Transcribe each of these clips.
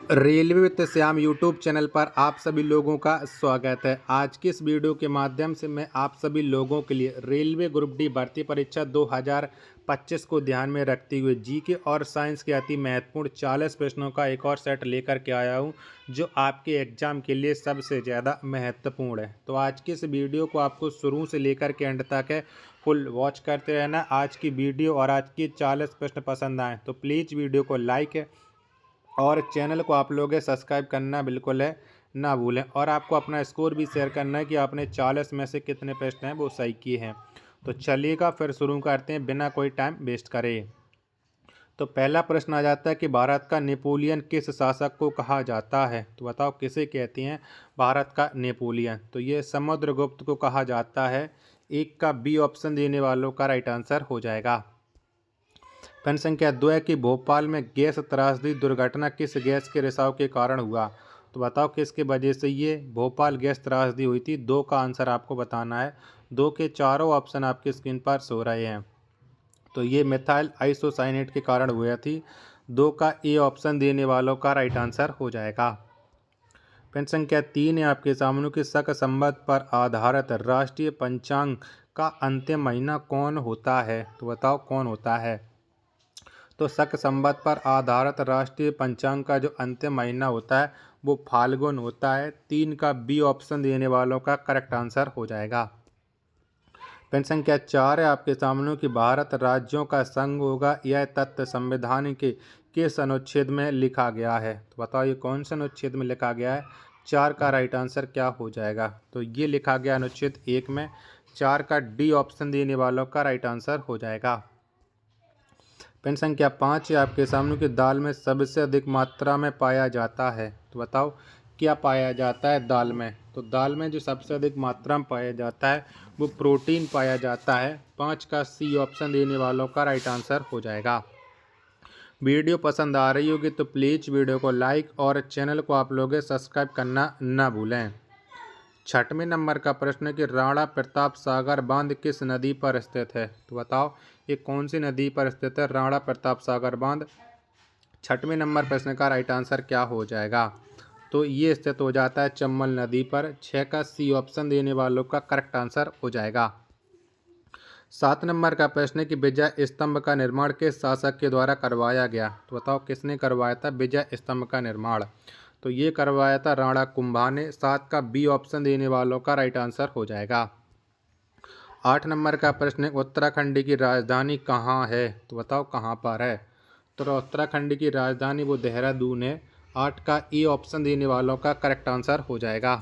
Railway with Shyam YouTube channel पर आप सभी लोगों का स्वागत है। आज की इस वीडियो के माध्यम से मैं आप सभी लोगों के लिए रेलवे ग्रुप डी भर्ती परीक्षा 2025 को ध्यान में रखते हुए जीके और साइंस के अति महत्वपूर्ण 40 प्रश्नों का एक और सेट लेकर के आया हूं, जो आपके एग्जाम के लिए सबसे ज़्यादा महत्वपूर्ण है। तो आज की इस वीडियो को आपको शुरू से लेकर के एंड तक है फुल वॉच करते रहना। आज की वीडियो और आज की 40 प्रश्न पसंद आए तो प्लीज़ वीडियो को लाइक और चैनल को आप लोग सब्सक्राइब करना बिल्कुल है ना भूलें, और आपको अपना स्कोर भी शेयर करना है कि आपने 40 में से कितने प्रश्न हैं वो सही किए हैं। तो चलिएगा फिर शुरू करते हैं बिना कोई टाइम वेस्ट करे। तो पहला प्रश्न आ जाता है कि भारत का नेपोलियन किस शासक को कहा जाता है। तो बताओ किसे कहते हैं भारत का नेपोलियन। तो ये समुद्रगुप्त को कहा जाता है। एक का बी ऑप्शन देने वालों का राइट आंसर हो जाएगा। प्रश्न संख्या 2 है कि भोपाल में गैस त्रासदी दुर्घटना किस गैस के रिसाव के कारण हुआ। तो बताओ किसके वजह से ये भोपाल गैस त्रासदी हुई थी। 2 का आंसर आपको बताना है। 2 के चारों ऑप्शन आपकी स्क्रीन पर शो रहे हैं। तो ये मिथाइल आइसोसाइनेट के कारण हुआ थी। 2 का ए ऑप्शन देने वालों का राइट आंसर हो जाएगा। प्रश्न संख्या 3 है आपके सामने कि शक संवत पर आधारित राष्ट्रीय पंचांग का अंतिम महीना कौन होता है। तो बताओ कौन होता है। तो शक संवत पर आधारित राष्ट्रीय पंचांग का जो अंतिम महीना होता है वो फाल्गुन होता है। 3 का बी ऑप्शन देने वालों का करेक्ट आंसर हो जाएगा। प्रश्न संख्या 4 है आपके सामने कि भारत राज्यों का संघ होगा, यह तथ्य संविधान के किस अनुच्छेद में लिखा गया है। तो बताओ ये कौन से अनुच्छेद में लिखा गया है। 4 का राइट आंसर क्या हो जाएगा। तो ये लिखा गया अनुच्छेद 1 में। 4 का डी ऑप्शन देने वालों का राइट आंसर हो जाएगा। प्रश्न संख्या 5 है आपके सामने कि दाल में सबसे अधिक मात्रा में पाया जाता है। तो बताओ क्या पाया जाता है दाल में। तो दाल में जो सबसे अधिक मात्रा में पाया जाता है वो प्रोटीन पाया जाता है। 5 का सी ऑप्शन देने वालों का राइट आंसर हो जाएगा। वीडियो पसंद आ रही होगी तो प्लीज़ वीडियो को लाइक और चैनल को आप लोग सब्सक्राइब करना ना भूलें। 6वें नंबर का प्रश्न है कि राणा प्रताप सागर बांध किस नदी पर स्थित है। तो बताओ ये कौन सी नदी पर स्थित है राणा प्रताप सागर बांध। 6वें नंबर प्रश्न का राइट आंसर क्या हो जाएगा। तो ये स्थित हो जाता है चंबल नदी पर। 6 का सी ऑप्शन देने वालों का करेक्ट आंसर हो जाएगा। 7 नंबर का प्रश्न है कि विजय स्तंभ का निर्माण किस शासक के द्वारा करवाया गया। तो बताओ किसने करवाया था विजय स्तंभ का निर्माण। तो ये करवाया था राणा कुंभा ने। 7 का बी ऑप्शन देने वालों का राइट आंसर हो जाएगा। 8 नंबर का प्रश्न है उत्तराखंड की राजधानी कहाँ है। तो बताओ कहाँ पर है। तो उत्तराखंड की राजधानी वो देहरादून है। 8 का ए ऑप्शन देने वालों का करेक्ट आंसर हो जाएगा।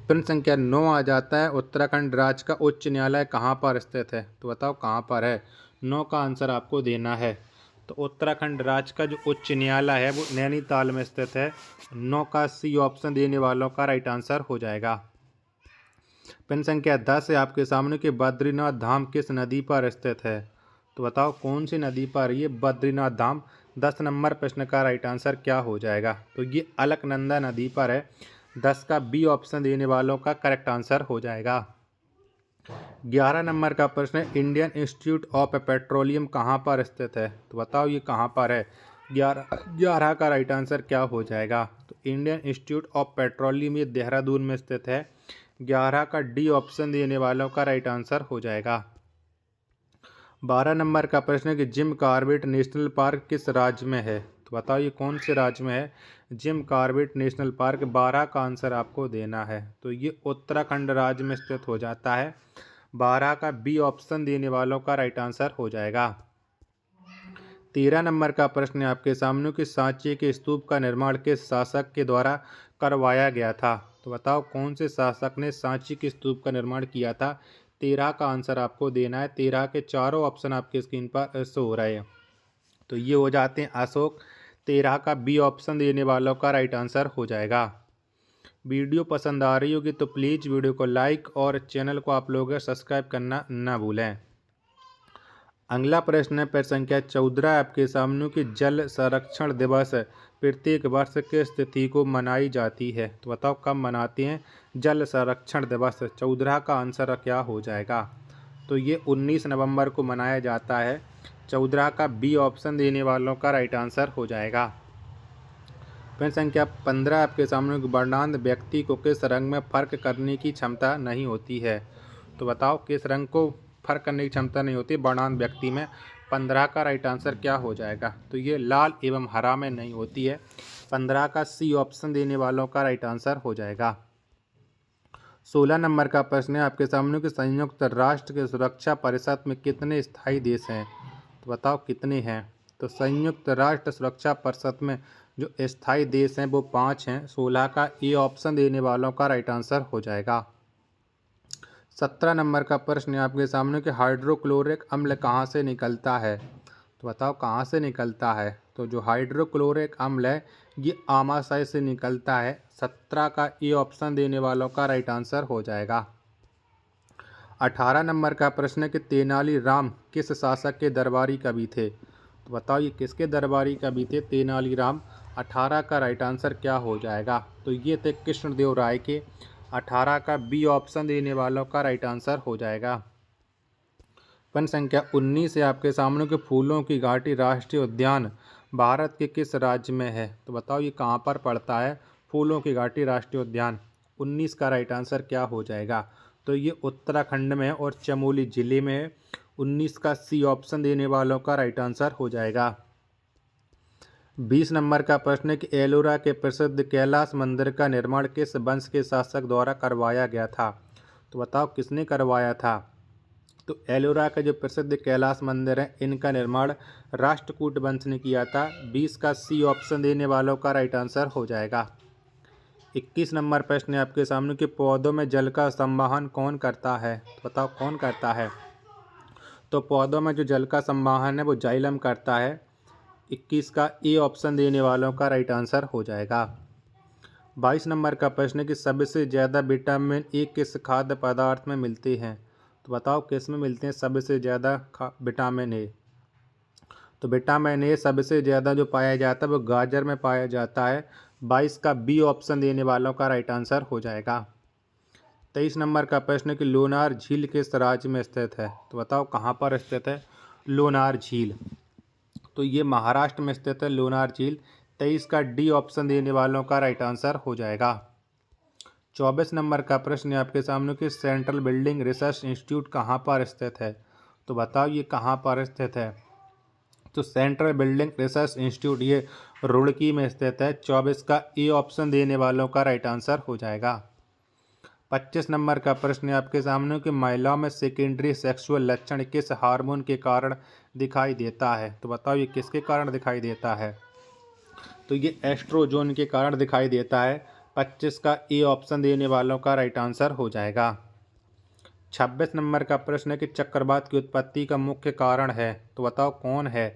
प्रश्न संख्या 9 आ जाता है उत्तराखंड राज्य का उच्च न्यायालय कहाँ पर स्थित है। तो बताओ कहाँ पर है। 9 का आंसर आपको देना है। तो उत्तराखंड राज्य का जो उच्च न्यायालय है वो नैनीताल में स्थित है। 9 का सी ऑप्शन देने वालों का राइट आंसर हो जाएगा। प्रश्न संख्या 10 है आपके सामने कि बद्रीनाथ धाम किस नदी पर स्थित है। तो बताओ कौन सी नदी पर ये बद्रीनाथ धाम। 10 नंबर प्रश्न का राइट आंसर क्या हो जाएगा। तो ये अलकनंदा नदी पर है। 10 का बी ऑप्शन देने वालों का करेक्ट आंसर हो जाएगा। 11 नंबर का प्रश्न है इंडियन इंस्टीट्यूट ऑफ पेट्रोलियम कहाँ पर स्थित है। तो बताओ ये कहाँ पर है। 11 का राइट आंसर क्या हो जाएगा। तो इंडियन इंस्टीट्यूट ऑफ पेट्रोलियम ये देहरादून में स्थित है। 11 का डी ऑप्शन देने वालों का राइट आंसर हो जाएगा। 12 नंबर का प्रश्न है कि जिम कॉर्बेट नेशनल पार्क किस राज्य में है। तो बताओ ये कौन से राज्य में है जिम कॉर्बेट नेशनल पार्क। 12 का आंसर आपको देना है। तो ये उत्तराखंड राज्य में स्थित हो जाता है। 12 का बी ऑप्शन देने वालों का राइट आंसर हो जाएगा। 13 नंबर का प्रश्न है आपके सामने कि सांची के स्तूप का निर्माण किस शासक के द्वारा करवाया गया था। तो बताओ कौन से शासक ने सांची के स्तूप का निर्माण किया था। 13 का आंसर आपको देना है। 13 के चारों ऑप्शन आपकी स्क्रीन पर शो हो रहे हैं। तो ये हो जाते हैं अशोक। 13 का बी ऑप्शन देने वालों का राइट आंसर हो जाएगा। वीडियो पसंद आ रही होगी तो प्लीज़ वीडियो को लाइक और चैनल को आप लोग सब्सक्राइब करना ना भूलें। अगला प्रश्न है प्रश्न संख्या 14 आपके सामने कि जल संरक्षण दिवस प्रत्येक वर्ष किस तिथि को मनाई जाती है। तो बताओ कब मनाते हैं जल संरक्षण दिवस। 14 का आंसर क्या हो जाएगा। तो ये 19 नवंबर को मनाया जाता है। 14 का बी ऑप्शन देने वालों का राइट आंसर हो जाएगा। प्रश्न संख्या 15 आपके सामने वर्णांध व्यक्ति को किस रंग में फर्क करने की क्षमता नहीं होती है। तो बताओ किस रंग को फर्क करने की क्षमता नहीं होती वर्णांध व्यक्ति में। 15 का राइट आंसर क्या हो जाएगा। तो ये लाल एवं हरा में नहीं होती है। 15 का सी ऑप्शन देने वालों का राइट आंसर हो जाएगा। 16 नंबर का प्रश्न है आपके सामने कि संयुक्त राष्ट्र के सुरक्षा परिषद में कितने स्थायी देश हैं। तो बताओ कितने हैं। तो संयुक्त राष्ट्र सुरक्षा परिषद में जो स्थायी देश हैं वो 5 हैं। 16 का ए ऑप्शन देने वालों का राइट आंसर हो जाएगा। 17 नंबर का प्रश्न है आपके सामने कि हाइड्रोक्लोरिक अम्ल कहाँ से निकलता है। तो बताओ कहाँ से निकलता है। तो जो हाइड्रोक्लोरिक अम्ल है ये आमाशय से निकलता है। 17 का ए ऑप्शन देने वालों का राइट आंसर हो जाएगा। 18 नंबर का प्रश्न है कि तेनालीराम किस शासक के दरबारी कवि थे। तो बताओ ये किसके दरबारी कवि थे तेनालीराम। 18 का राइट आंसर क्या हो जाएगा। तो ये थे कृष्णदेव राय के। 18 का बी ऑप्शन देने वालों का राइट आंसर हो जाएगा। प्रश्न संख्या 19 है आपके सामने के फूलों की घाटी राष्ट्रीय उद्यान भारत के किस राज्य में है। तो बताओ ये कहाँ पर पड़ता है फूलों की घाटी राष्ट्रीय उद्यान। 19 का राइट आंसर क्या हो जाएगा। तो ये उत्तराखंड में है और चमोली जिले में है। 19 का सी ऑप्शन देने वालों का राइट आंसर हो जाएगा। 20 नंबर का प्रश्न है कि एलोरा के प्रसिद्ध कैलाश मंदिर का निर्माण किस वंश के शासक द्वारा करवाया गया था। तो बताओ किसने करवाया था। तो एलोरा का जो प्रसिद्ध कैलाश मंदिर है इनका निर्माण राष्ट्रकूट वंश ने किया था। 20 का सी ऑप्शन देने वालों का राइट आंसर हो जाएगा। 21 नंबर प्रश्न है आपके सामने कि पौधों में जल का संवहन कौन करता है। तो बताओ कौन करता है। तो पौधों में जो जल का संवहन है वो जाइलम करता है। 21 का ए ऑप्शन देने वालों का राइट आंसर हो जाएगा। 22 नंबर का प्रश्न है कि सबसे ज़्यादा विटामिन ए किस खाद्य पदार्थ में मिलते हैं। तो बताओ किस में मिलते हैं सबसे ज़्यादा विटामिन ए। तो विटामिन ए सबसे ज़्यादा जो पाया जाता है वो गाजर में पाया जाता है। 22 का बी ऑप्शन देने वालों का राइट आंसर हो जाएगा। 23 नंबर का प्रश्न है कि लोनार झील किस राज्य में स्थित है। तो बताओ कहाँ पर स्थित है लोनार झील। तो ये महाराष्ट्र में स्थित है लोनार झील। 23 का डी ऑप्शन देने वालों का राइट आंसर हो जाएगा। 24 नंबर का प्रश्न है आपके सामने कि सेंट्रल बिल्डिंग रिसर्च इंस्टीट्यूट कहाँ पर स्थित है। तो बताओ ये कहाँ पर स्थित है। तो सेंट्रल बिल्डिंग रिसर्च इंस्टीट्यूट ये रुड़की में स्थित है। 24 का ए ऑप्शन देने वालों का राइट आंसर हो जाएगा। 25 नंबर का प्रश्न है आपके सामने कि महिलाओं में सेकेंडरी सेक्सुअल लक्षण किस हार्मोन के कारण दिखाई देता है। तो बताओ ये किसके कारण दिखाई देता है। तो ये एस्ट्रोजोन के कारण दिखाई देता है। 25 का ए ऑप्शन देने वालों का राइट आंसर हो जाएगा। 26 नंबर का प्रश्न है कि चक्रवात की उत्पत्ति का मुख्य कारण है। तो बताओ कौन है।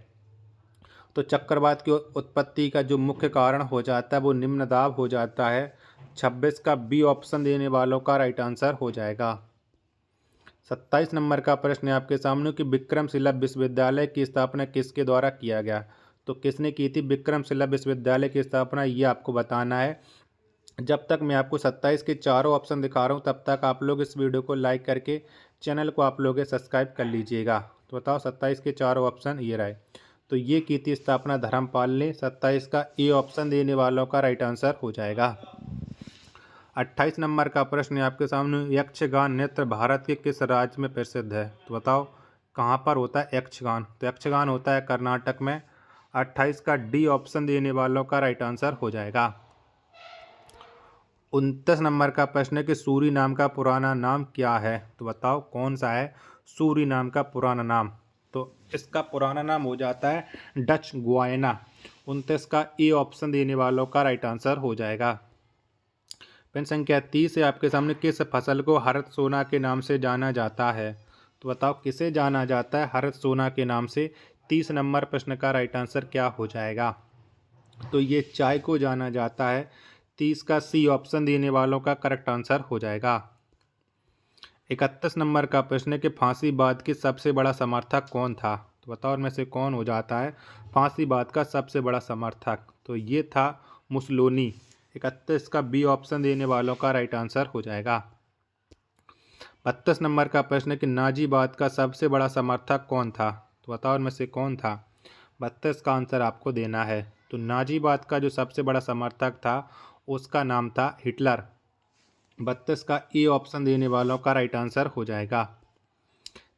तो चक्रवात की उत्पत्ति का जो मुख्य कारण हो जाता है वो निम्न दाब हो जाता है। 26 का बी ऑप्शन देने वालों का राइट आंसर हो जाएगा। 27 नंबर का प्रश्न है आपके सामने कि विक्रमशिला विश्वविद्यालय की स्थापना किसके द्वारा किया गया। तो किसने की थी विक्रमशिला विश्वविद्यालय की स्थापना ये आपको बताना है। जब तक मैं आपको 27 के चारों ऑप्शन दिखा रहा हूँ तब तक आप लोग इस वीडियो को लाइक करके चैनल को आप लोग सब्सक्राइब कर लीजिएगा। तो बताओ 27 के चारों ऑप्शन ये रहे। तो ये की थी स्थापना धर्मपाल ने। 27 का ए ऑप्शन देने वालों का राइट आंसर हो जाएगा। 28 नंबर का प्रश्न है आपके सामने यक्षगान नृत्य भारत के किस राज्य में प्रसिद्ध है। तो बताओ कहाँ पर होता है यक्षगान। तो यक्षगान होता है कर्नाटक में। 28 का डी ऑप्शन देने वालों का राइट आंसर हो जाएगा। 29 नंबर का प्रश्न है कि सूरी नाम का पुराना नाम क्या है। तो बताओ कौन सा है सूरी नाम का पुराना नाम। तो इसका पुराना नाम हो जाता है डच गुयाना। 29 का ए ऑप्शन देने वालों का राइट आंसर हो जाएगा। प्रश्न संख्या 30 है आपके सामने किस फसल को हरत सोना के नाम से जाना जाता है। तो बताओ किसे जाना जाता है हरत सोना के नाम से। 30 नंबर प्रश्न का राइट आंसर क्या हो जाएगा। तो ये चाय को जाना जाता है। 30 का सी ऑप्शन देने वालों का करेक्ट आंसर हो जाएगा। 31 नंबर का प्रश्न है कि फांसीवाद के सबसे बड़ा समर्थक कौन था। तो बताओ उनमें से कौन हो जाता है फांसीवाद का सबसे बड़ा समर्थक। तो ये था मुसोलिनी। 31 का बी ऑप्शन देने वालों का राइट आंसर हो जाएगा। 32 नंबर का प्रश्न है कि नाजीवाद का सबसे बड़ा समर्थक कौन था। तो बताओ उनमें से कौन था। 32 का आंसर आपको देना है। तो नाजीवाद का जो सबसे बड़ा समर्थक था उसका नाम था हिटलर। 32 का ए ऑप्शन देने वालों का राइट आंसर हो जाएगा।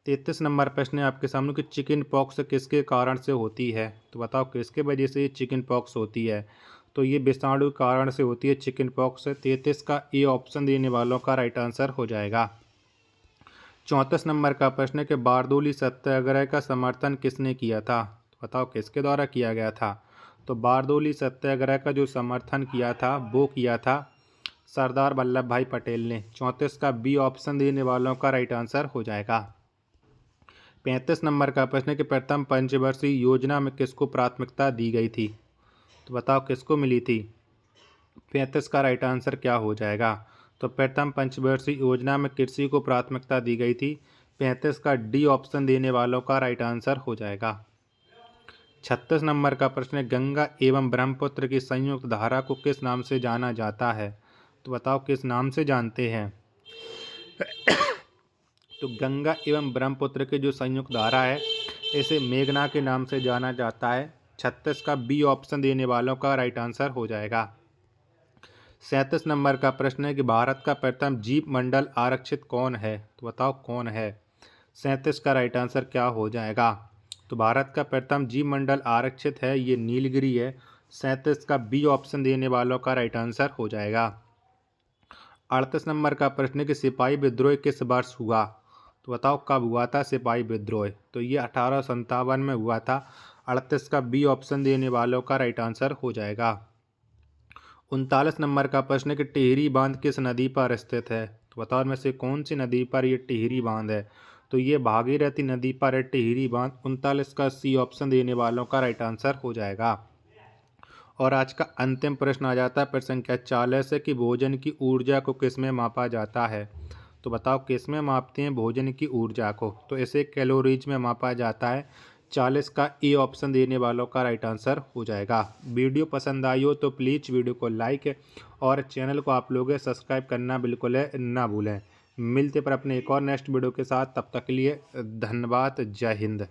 33 नंबर प्रश्न है आपके सामने कि चिकन पॉक्स किसके कारण से होती है, तो बताओ किसके वजह से ये चिकन पॉक्स होती है। तो ये विषाणु के कारण से होती है चिकन पॉक्स। 33 का ए ऑप्शन देने वालों का राइट आंसर हो जाएगा। 34 नंबर का प्रश्न है कि बारदोली सत्याग्रह का समर्थन किसने किया था, तो बताओ किसके द्वारा किया गया था। तो बारदोली सत्याग्रह का जो समर्थन किया था वो किया था सरदार वल्लभ भाई पटेल ने। 34 का बी ऑप्शन देने वालों का राइट आंसर हो जाएगा। 35 नंबर का प्रश्न है कि प्रथम पंचवर्षीय योजना में किसको प्राथमिकता दी गई थी, तो बताओ किसको मिली थी। 35 का राइट आंसर क्या हो जाएगा। तो प्रथम पंचवर्षीय योजना में कृषि को प्राथमिकता दी गई थी। 35 का डी ऑप्शन देने वालों का राइट आंसर हो जाएगा। 36 नंबर का प्रश्न है गंगा एवं ब्रह्मपुत्र की संयुक्त धारा को किस नाम से जाना जाता है, तो बताओ किस नाम से जानते हैं। तो गंगा एवं ब्रह्मपुत्र की जो संयुक्त धारा है इसे मेघना के नाम से जाना जाता है। 36 का बी ऑप्शन देने वालों का राइट आंसर हो जाएगा। 37 नंबर का प्रश्न है कि भारत का प्रथम जीव मंडल आरक्षित कौन है, तो बताओ कौन है। 37 का राइट आंसर क्या हो जाएगा। तो भारत का प्रथम जीव मंडल आरक्षित है ये नीलगिरी है। 37 का बी ऑप्शन देने वालों का राइट आंसर हो जाएगा। 38 नंबर का प्रश्न है कि सिपाही विद्रोह किस वर्ष हुआ, तो बताओ कब हुआ था सिपाही विद्रोह। तो ये 1857 में हुआ था। 38 का बी ऑप्शन देने वालों का राइट आंसर हो जाएगा। 39 नंबर का प्रश्न है कि टिहरी बांध किस नदी पर स्थित है, तो बताओ इनमें से कौन सी नदी पर ये टिहरी बांध है। तो ये भागीरथी नदी पर है टिहरी बांध। 39 का सी ऑप्शन देने वालों का राइट आंसर हो जाएगा। और आज का अंतिम प्रश्न आ जाता है प्रश्न संख्या 40 है कि भोजन की ऊर्जा को किस में मापा जाता है, तो बताओ किस में मापते हैं भोजन की ऊर्जा को। तो इसे कैलोरीज में मापा जाता है। 40 का ए ऑप्शन देने वालों का राइट आंसर हो जाएगा। वीडियो पसंद आई हो तो प्लीज़ वीडियो को लाइक और चैनल को आप लोग सब्सक्राइब करना बिल्कुल ना भूलें। मिलते पर अपने एक और नेक्स्ट वीडियो के साथ, तब तक के लिए धन्यवाद। जय हिंद।